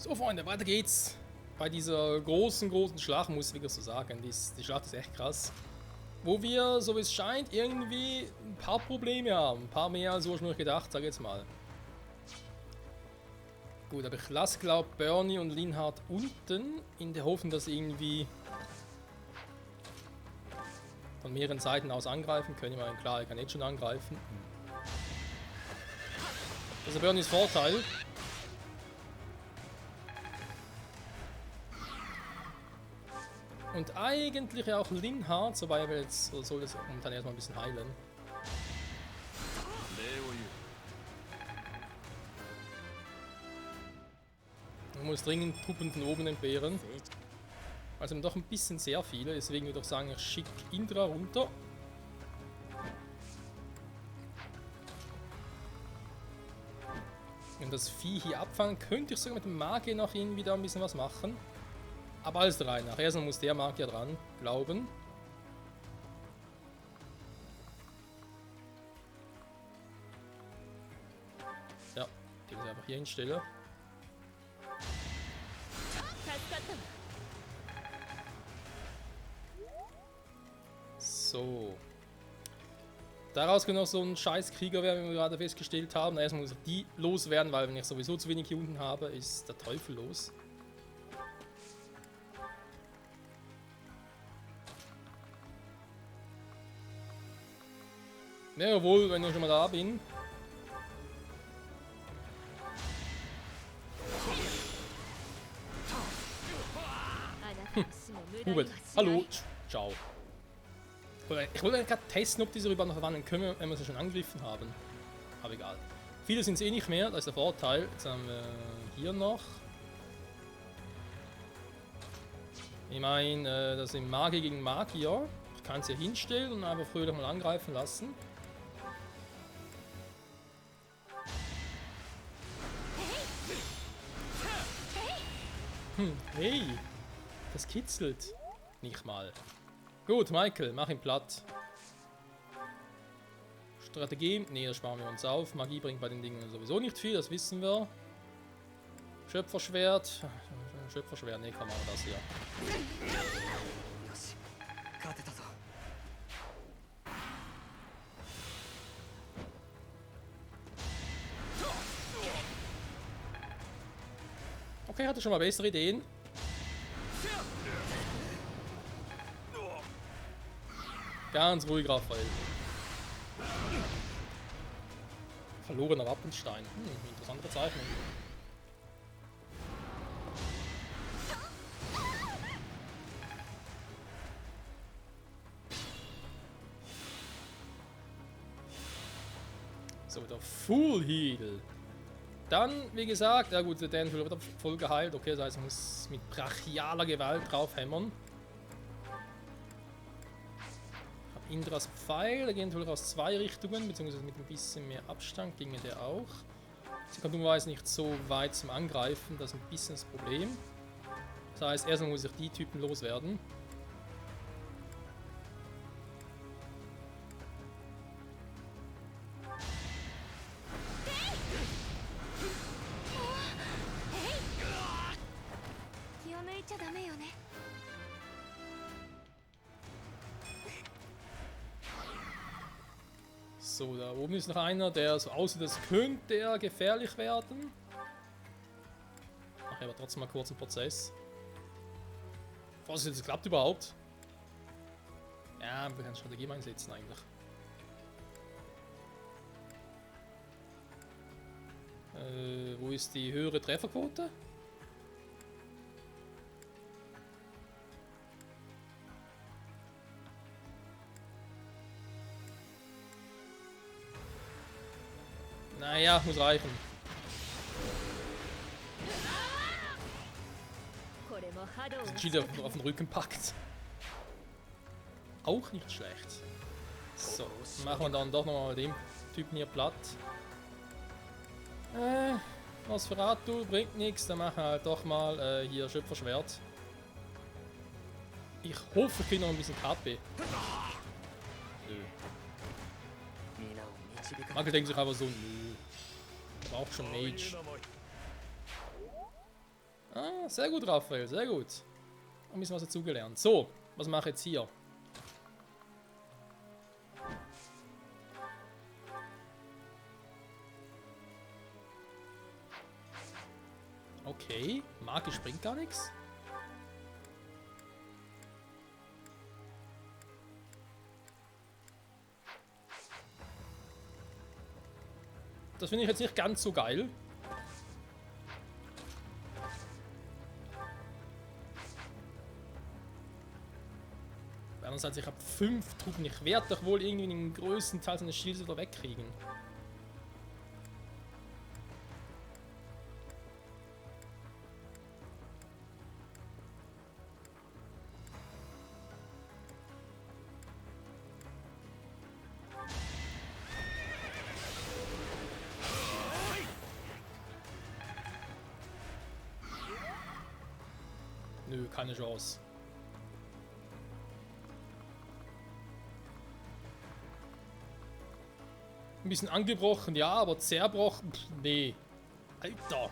So, Freunde, weiter geht's. Bei dieser großen Schlacht, muss ich wirklich so sagen. Die Schlacht ist echt krass. Wo wir, so wie es scheint, irgendwie ein paar Probleme haben. Ein paar mehr als ursprünglich gedacht, sag ich jetzt mal. Gut, aber ich lasse, glaube ich, Bernie und Linhardt unten, in der Hoffnung, dass sie irgendwie von mehreren Seiten aus angreifen können. Ich meine, klar, er kann jetzt schon angreifen. Das ist Bernies Vorteil. Und eigentlich auch Linhardt, so weil wir jetzt soll das momentan erstmal ein bisschen heilen. Man muss dringend Truppen von oben entbehren. Also doch ein bisschen sehr viele, deswegen würde ich sagen, ich schicke Indra runter. Und das Vieh hier abfangen, könnte ich sogar mit dem Magier noch irgendwie da ein bisschen was machen. Aber alles der Reihe nach. Erstmal muss der Magier dran glauben. Ja, den ich einfach hier hinstelle. So. Daraus können auch so ein scheiß Krieger werden, wie wir gerade festgestellt haben. Erstmal muss ich die loswerden, weil wenn ich sowieso zu wenig hier unten habe, ist der Teufel los. Na jawohl, wenn ich schon mal da bin. Hubert, hallo. Ciao. Ich wollte gerade testen, ob diese Rüber noch verwandeln können, wenn wir sie schon angegriffen haben. Aber egal. Viele sind es eh nicht mehr, das ist der Vorteil. Jetzt haben wir hier noch. Ich meine, das sind Magier gegen Magier. Ich kann sie hinstellen und einfach früher mal angreifen lassen. Hey, das kitzelt. Nicht mal. Gut, Michael, mach ihn platt. Strategie, nee, das sparen wir uns auf. Magie bringt bei den Dingen sowieso nicht viel, das wissen wir. Schöpferschwert. Schöpferschwert, nee, komm, machen wir das hier. Okay, hatte schon mal bessere Ideen. Ganz ruhig, Raphael. Verlorener Wappenstein. Interessante Bezeichnung. So, der Full Heal. Dann, wie gesagt, ja gut, der Dan wird voll geheilt. Okay, das heißt, man muss mit brachialer Gewalt draufhämmern. Indras Pfeil, der geht natürlich aus zwei Richtungen, beziehungsweise mit ein bisschen mehr Abstand ginge der auch. Sie kommt dummerweise nicht so weit zum Angreifen, das ist ein bisschen das Problem. Das heißt, erstmal muss ich die Typen loswerden. So, da oben ist noch einer, der so aussieht, als könnte er gefährlich werden. Ach, aber trotzdem mal kurz einen Prozess. Vorsicht, das klappt überhaupt. Ja, wir können Strategie mal einsetzen eigentlich. Wo ist die höhere Trefferquote? Naja, muss reichen. Das Schild auf den Rücken packt. Auch nicht schlecht. So, machen wir dann doch nochmal den Typen hier platt. Nosferatu bringt nichts, dann machen wir halt doch mal hier Schöpferschwert. Ich hoffe, ich kriege noch ein bisschen KP. Nö. Manche denken sich aber so, nö. Braucht schon Mage. Ah, sehr gut, Raphael, sehr gut. Ein bisschen was dazugelernt. So, was mache ich jetzt hier? Okay, magisch bringt gar nichts. Das finde ich jetzt nicht ganz so geil. Andererseits, ich habe 5 Truppen. Ich werde doch wohl irgendwie den größten Teil seines Schildes wieder wegkriegen. Nö, keine Chance. Ein bisschen angebrochen, ja, aber zerbrochen, pff, nee. Alter.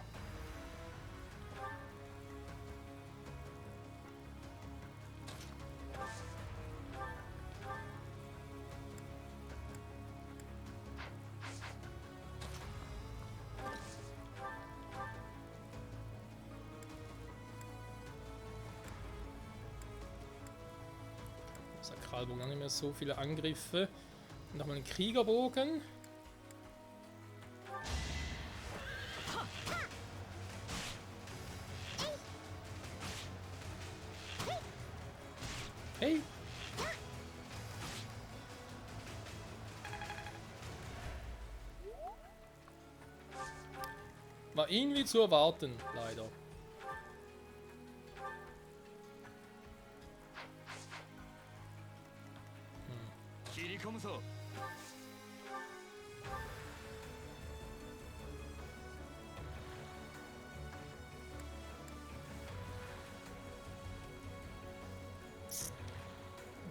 Sakralbogen, dann nicht mehr so viele Angriffe. Nochmal einen Kriegerbogen. Hey! War irgendwie zu erwarten, leider.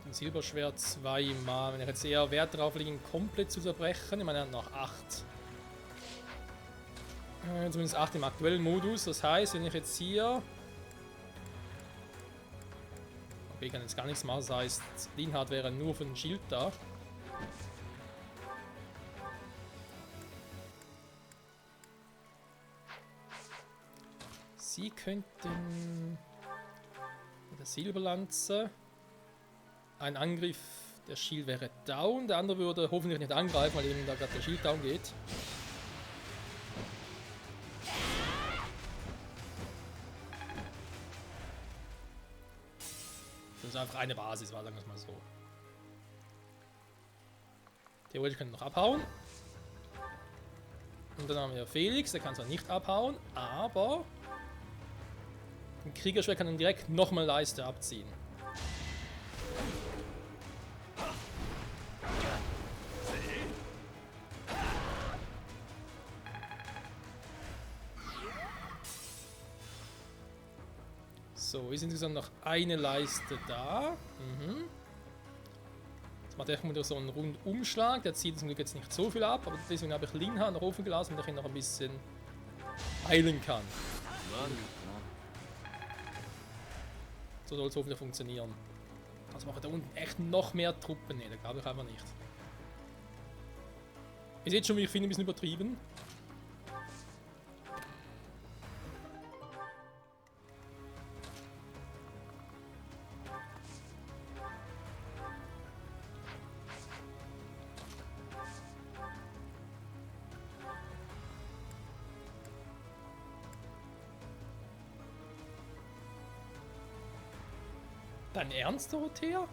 Ein Silberschwert zweimal. Wenn ich jetzt eher Wert drauf lege, ihn komplett zu zerbrechen. Ich meine, er hat noch 8. Zumindest 8 im aktuellen Modus. Das heißt, wenn ich jetzt hier... Okay, ich kann jetzt gar nichts machen. Das heißt, Linhard wäre nur für den Schild da. Sie könnten... Mit der Silberlanze... Ein Angriff, der Shield wäre down. Der andere würde hoffentlich nicht angreifen, weil eben da gerade der Shield down geht. Das ist einfach eine Basis, war sagen wir es mal so. Theoretisch können wir noch abhauen. Und dann haben wir Felix, der kann zwar nicht abhauen, aber ein Kriegerschwert kann dann direkt nochmal Leiste abziehen. So, ist insgesamt noch eine Leiste da. Jetzt macht er wieder so einen Rundumschlag. Der zieht zum Glück jetzt nicht so viel ab, aber deswegen habe ich Linhard noch offen gelassen, damit ich ihn noch ein bisschen heilen kann. So soll es hoffentlich funktionieren. Also mache ich da unten echt noch mehr Truppen. Ne, da glaube ich einfach nicht. Ihr seht schon, wie ich finde, ein bisschen übertrieben. Dein Ernst, Dorothea?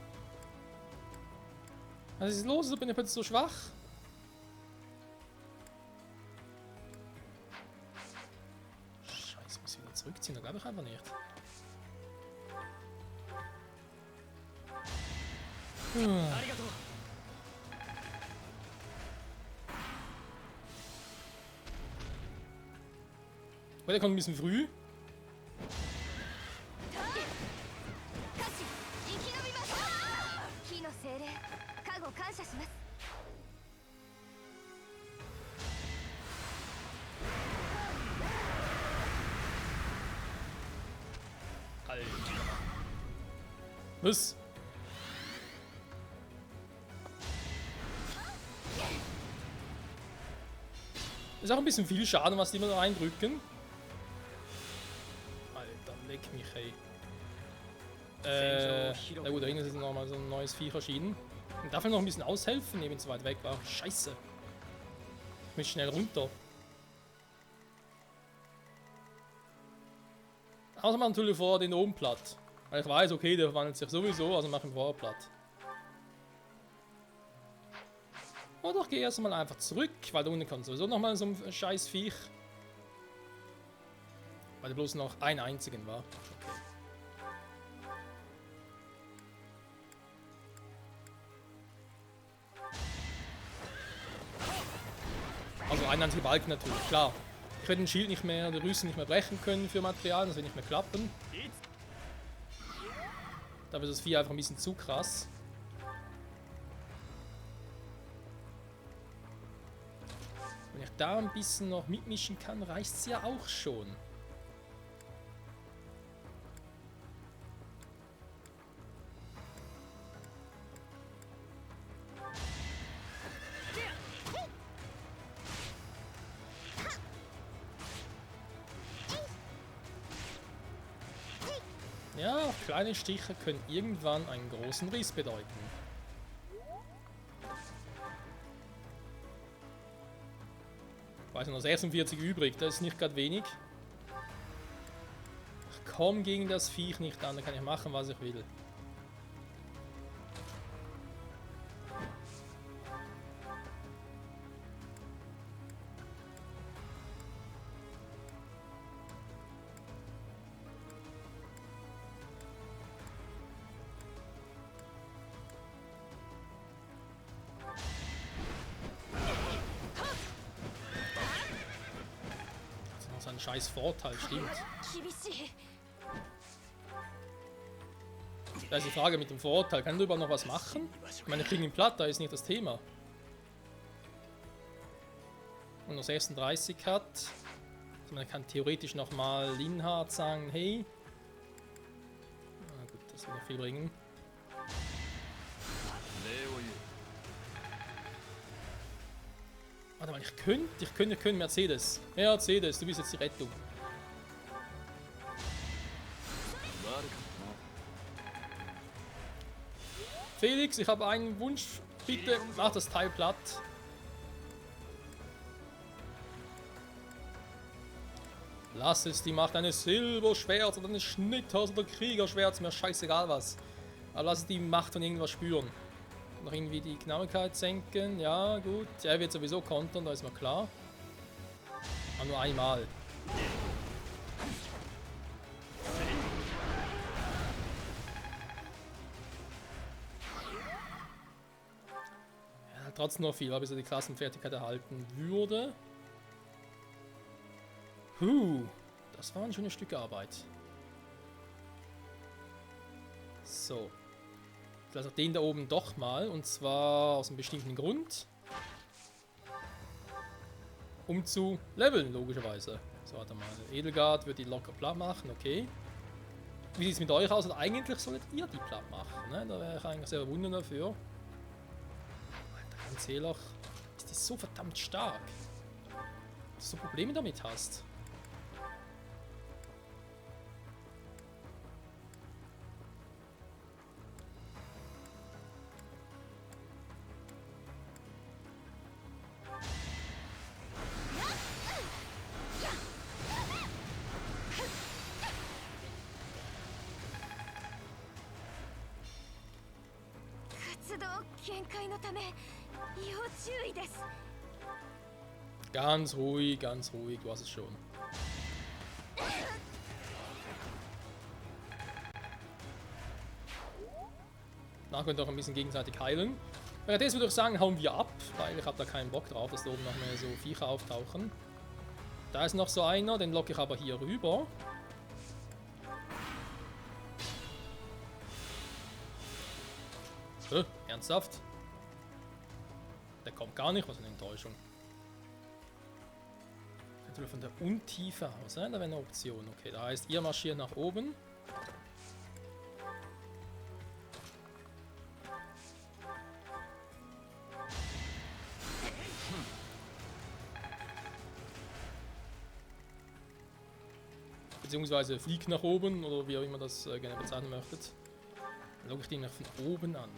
Was ist los? Bin ich plötzlich so schwach? Scheiße, muss ich wieder zurückziehen? Da glaube ich einfach nicht. Weil der kommt ein bisschen früh. Was? Ist auch ein bisschen viel Schaden, was die immer da reindrücken. Alter, leck mich, ey. Na gut, da hinten ist nochmal so ein neues Viech erschienen. Und darf er noch ein bisschen aushelfen, eben zu weit weg war. Scheiße. Ich muss schnell runter. Außer man natürlich vorher den oben platt. Weil ich weiß, okay, der verwandelt sich sowieso, also mache ich ihn vorher platt. Oder ich gehe erstmal einfach zurück, weil da unten kommt sowieso nochmal so ein scheiß Viech. Weil der bloß noch einen einzigen war. Okay. Also ein einziger Balken natürlich, klar. Ich werde den Schild nicht mehr, die Rüstung nicht mehr brechen können für Material, das wird nicht mehr klappen. Da wird das Vieh einfach ein bisschen zu krass. Wenn ich da ein bisschen noch mitmischen kann, reicht es ja auch schon. Ja, kleine Stiche können irgendwann einen großen Riss bedeuten. Ich weiß noch 46 übrig, das ist nicht gerade wenig. Ich komme gegen das Viech nicht an, da kann ich machen, was ich will. Das ist ein scheiß Vorteil, stimmt. Da ist die Frage mit dem Vorteil, kann du überhaupt noch was machen? Ich meine, kriegen ihn platt, da ist nicht das Thema. Und noch 36 hat. Also man kann theoretisch nochmal Linhardt sagen, hey. Na gut, das wird noch viel bringen. Warte mal, ich könnte Mercedes. Mercedes, du bist jetzt die Rettung. Felix, ich habe einen Wunsch. Bitte mach das Teil platt. Lass es die Macht eines Silberschwerts oder eines Schnitters oder Kriegerschwerts, mir scheißegal was. Aber lass es die Macht von irgendwas spüren. Noch irgendwie die Genauigkeit senken, ja gut. Ja, er wird sowieso kontern, da ist mir klar. Aber nur einmal. Ja, trotzdem noch viel, bis er die Klassenfertigkeit erhalten würde. Das waren schöne Stücke Arbeit. So. Also den da oben doch mal, und zwar aus einem bestimmten Grund. Um zu leveln, logischerweise. So, warte mal. Edelgard wird die locker platt machen, okay. Wie sieht es mit euch aus? Und eigentlich solltet ihr die platt machen, ne? Da wäre ich eigentlich sehr verwundert dafür. Alter, kein Zähler. Ist die so verdammt stark? Dass du Probleme damit hast. Ganz ruhig, du hast es schon. Danach könnt ihr auch ein bisschen gegenseitig heilen. Währenddessen würde ich sagen, hauen wir ab, weil ich habe da keinen Bock drauf, dass da oben noch mehr so Viecher auftauchen. Da ist noch so einer, den locke ich aber hier rüber. Ernsthaft? Der kommt gar nicht, was eine Enttäuschung. Natürlich von der Untiefe aus, ne? Da wäre eine Option. Okay, da heißt, ihr marschiert nach oben. beziehungsweise fliegt nach oben oder wie auch immer das gerne bezeichnen möchtet. Dann logge ich den von oben an.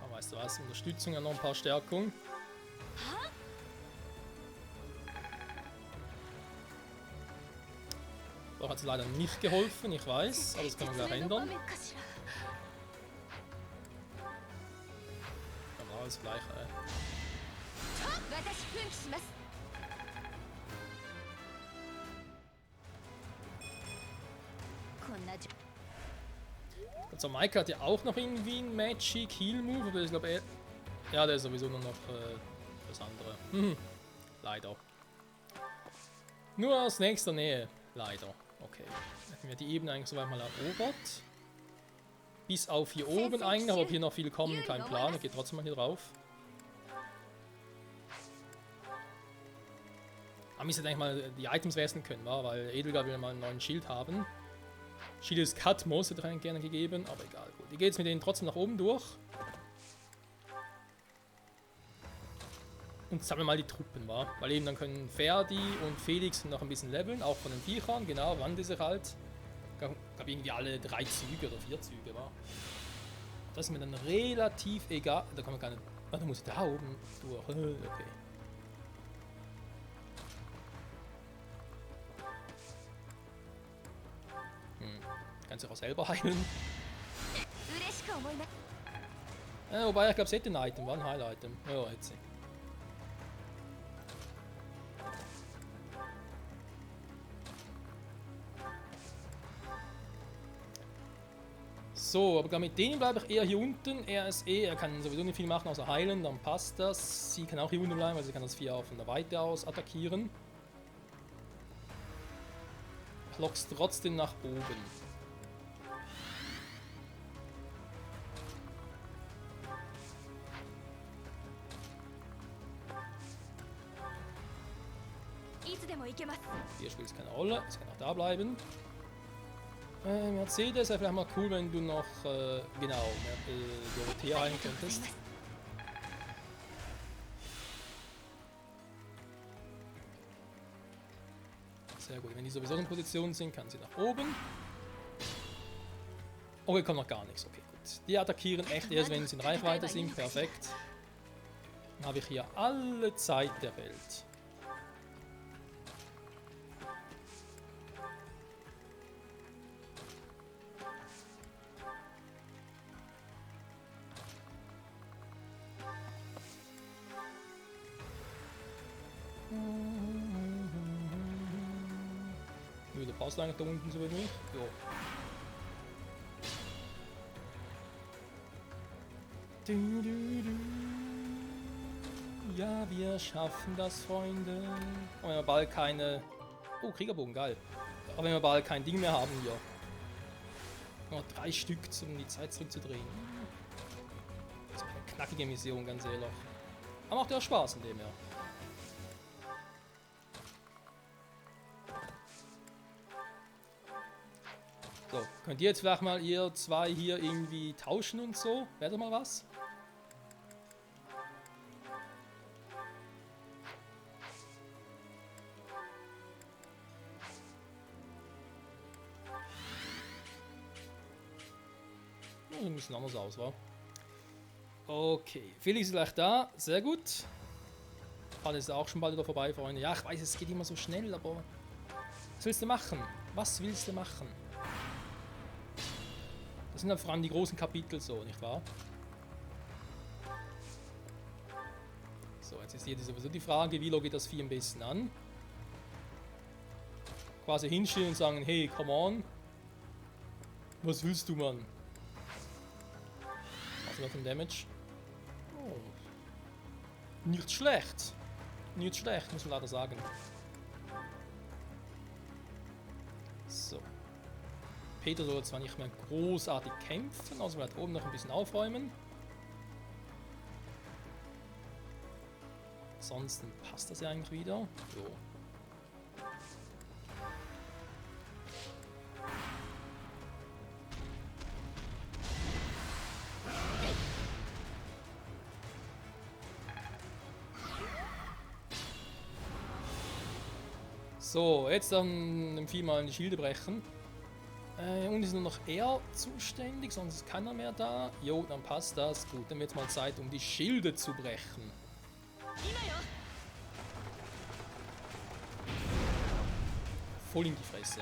Aber weißt du was, Unterstützung an noch ein paar Stärkung. Da hat es leider nicht geholfen, ich weiß, aber das kann man gleich ändern. Genau, das gleiche. Also Mike hat ja auch noch irgendwie einen Magic Heal Move, aber ich glaube ja, der ist sowieso nur noch das andere. Leider. Nur aus nächster Nähe. Leider. Okay. Hätten wir die Ebene eigentlich soweit mal erobert. Bis auf hier oben eigentlich, aber ob hier noch viel kommen, kein Plan. Ich gehe trotzdem mal hier drauf. Aber wir müssen eigentlich mal die Items wechseln können, wa? Weil Edelgard will mal einen neuen Schild haben. Schild ist Katmos, hätte ich gerne gegeben, aber egal. Gut, ich gehe jetzt mit denen trotzdem nach oben durch. Und sammeln mal die Truppen, wa? Weil eben dann können Ferdi und Felix noch ein bisschen leveln, auch von den Viechern, genau, wann die sich halt. Ich glaube irgendwie alle 3 Züge oder 4 Züge, wa? Das ist mir dann relativ egal. Da kann man gar nicht. Ah, da muss ich da oben durch. Okay. Kannst du auch selber heilen. Wobei, ich glaube, es hätte ein Item, war ein Heil-Item. Ja, jetzt. So, aber mit denen bleibe ich eher hier unten. Er kann sowieso nicht viel machen, außer heilen, dann passt das. Sie kann auch hier unten bleiben, weil sie kann das Vieh auch von der Weite aus attackieren. Ich lock's trotzdem nach oben. Hier spielt es keine Rolle, es kann auch da bleiben. Mercedes, wäre vielleicht mal cool, wenn du noch, genau, Dorothea heilen könntest. Sehr gut, wenn die sowieso in Position sind, kann sie nach oben. Oh, hier kommt noch gar nichts, okay, gut. Die attackieren echt erst, wenn sie in Reichweite sind, perfekt. Dann habe ich hier alle Zeit der Welt. Der passt eigentlich da unten so wenig. Ja. Ja, wir schaffen das, Freunde. Und wenn wir bald keine... Oh, Kriegerbogen, geil. Aber wenn wir bald kein Ding mehr haben hier. Noch 3 Stück, um die Zeit zurückzudrehen. Das ist eine knackige Mission, ganz ehrlich. Aber macht ja Spaß in dem, ja. So, könnt ihr jetzt vielleicht mal ihr 2 hier irgendwie tauschen und so? Wäre das mal was? Sieht ein bisschen anders aus, wa? Okay, Felix ist gleich da, sehr gut. Alles ist auch schon bald wieder vorbei, Freunde. Ja, ich weiß, es geht immer so schnell, aber... Was willst du machen? Was willst du machen? Das sind halt vor allem die großen Kapitel so, nicht wahr? So, jetzt ist hier sowieso die Frage, wie logge ich das Vieh am besten an? Quasi hinstellen und sagen, hey, come on. Was willst du, Mann? Was noch für ein Damage? Oh. Nicht schlecht. Nicht schlecht, muss man leider sagen. So. Peter soll zwar nicht mehr großartig kämpfen, also wir werden oben noch ein bisschen aufräumen. Ansonsten passt das ja eigentlich wieder. So. So, jetzt dann dem Vieh mal in die Schilde brechen. Und ist nur noch er zuständig, sonst ist keiner mehr da. Jo, dann passt das. Gut, dann wird es mal Zeit, um die Schilde zu brechen. Voll in die Fresse.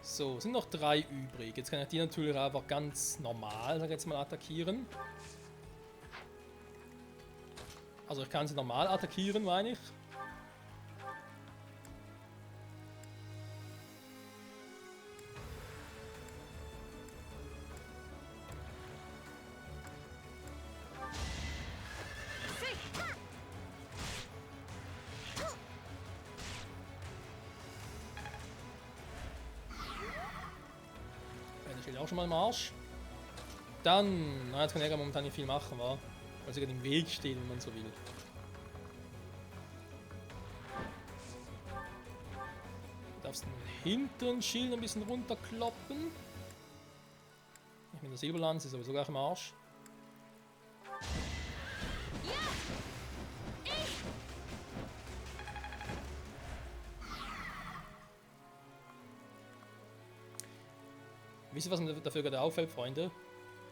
So, sind noch 3 übrig. Jetzt kann ich die natürlich einfach ganz normal, sag ich jetzt mal, attackieren. Also ich kann sie normal attackieren, meine ich. Ja, der steht auch schon mal im Arsch. Dann, na, jetzt kann er momentan nicht viel machen, wa? Weil sie gerade im Weg stehen, wenn man so will. Du darfst den hinteren Schild ein bisschen runterkloppen. Ich mit der Silberlanze ist sowieso gleich im Arsch. Wisst ihr, was mir dafür gerade auffällt, Freunde?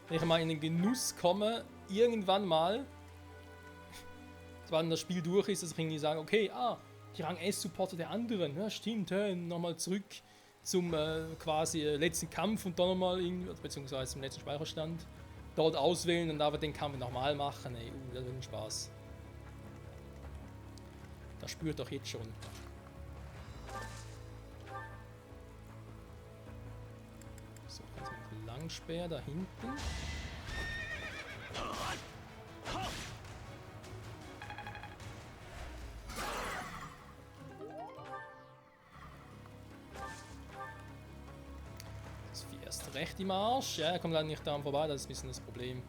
Wenn ich mal in den Genuss komme, irgendwann mal, zwar wenn das Spiel durch ist, dass ich irgendwie sage, okay, die Rang S-Supporter der anderen, ja stimmt, nochmal zurück zum quasi letzten Kampf und dann nochmal irgendwie, beziehungsweise zum letzten Speicherstand, dort auswählen und aber den Kampf nochmal machen, ey, das wird ein Spaß. Das spürt doch jetzt schon. So, ganz mit Langspeer da hinten. Das Vieh erst recht im Arsch. Ja, er kommt leider nicht daran vorbei, das ist ein bisschen das Problem.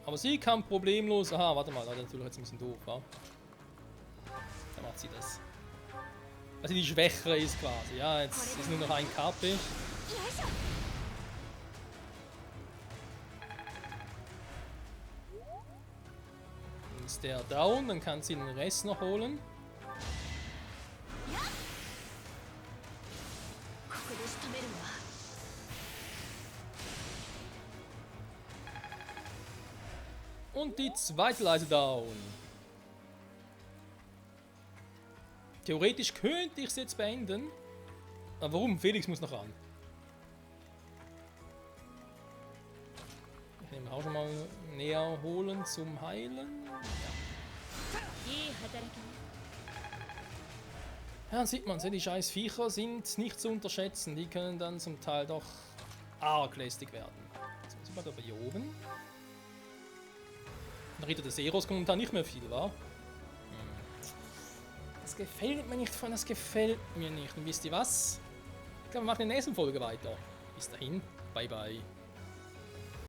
Aber sie kam problemlos. Aha, warte mal, das ist natürlich jetzt ein bisschen doof, wa? Dann macht sie das. Also die Schwächere ist quasi. Ja, jetzt ist nur noch ein KP. Dann ist der down, dann kann sie den Rest noch holen. Und die zweite Leise down. Theoretisch könnte ich es jetzt beenden. Aber warum? Felix muss noch ran. Ich nehme auch schon mal näher holen zum Heilen. Ja, dann sieht man, die scheiß Viecher sind nicht zu unterschätzen. Die können dann zum Teil doch arg lästig werden. So, sind wir da hier oben. Der Ritter des Eros kommt momentan nicht mehr viel, wa? Das gefällt mir nicht, Freunde, das gefällt mir nicht. Und wisst ihr was? Ich glaube, wir machen in der nächsten Folge weiter. Bis dahin, bye bye.